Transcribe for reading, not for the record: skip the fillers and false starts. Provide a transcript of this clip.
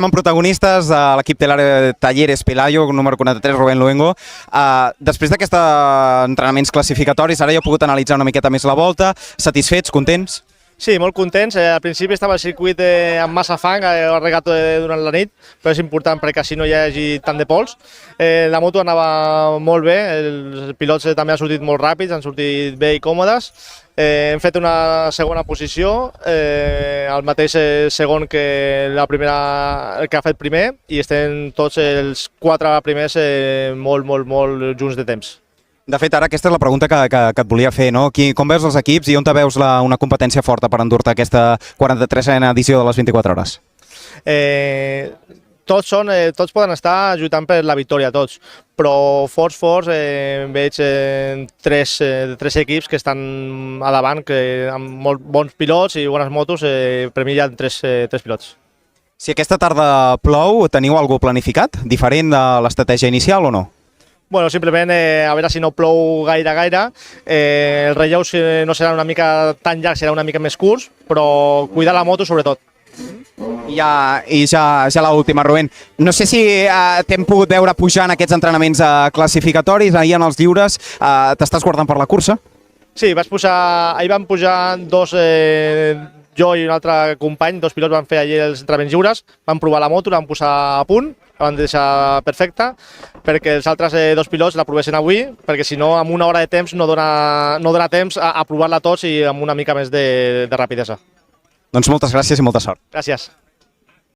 Amb protagonistes de l'equip Talleres Pelayo, número 43, Rubén Luengo. Després d'aquests entrenaments classificatoris, ara ja heu pogut analitzar una miqueta més la volta. Satisfets, contents? Sí, molt contents. Al principi estava el circuit amb massa fang, regat durant la nit, però és important perquè així no hi hagi tant de pols. La moto anava molt bé, els pilots també han sortit molt ràpids, han sortit bé i còmodes. Hem fet una segona posició, el mateix segon que que ha fet primer, i estem tots els 4 primers molt junts de temps. De fet, ara aquesta és la pregunta que et volia fer, no? Com veus els equips i on te veus una competència forta per endur-te aquesta 43a edició de les 24 hores? Tots poden estar lluitant per la victòria, tots, però forts veig tres equips que estan a davant, amb molt bons pilots i bones motos. Per mi hi ha tres pilots. Si aquesta tarda plou, teniu alguna cosa planificat, diferent de l'estratègia inicial o no? Bueno, simplement a veure si no plou gaire. El relleu no serà una mica tan llarg, serà una mica més curt, però cuidar la moto sobretot. I ja l'última, Rubén. No sé si t'hem pogut veure pujant aquests entrenaments classificatoris, ahir en els lliures. T'estàs guardant per la cursa? Sí, ahir van pujar dos, jo i un altre company, dos pilots van fer ahir els entrenaments lliures, van provar la moto, la van posar a punt, la van deixar perfecta, perquè els altres dos pilots la provessin avui, perquè si no, amb una hora de temps no dona temps a provar-la tots i amb una mica més de rapidesa. Doncs moltes gràcies i molta sort. Gràcies.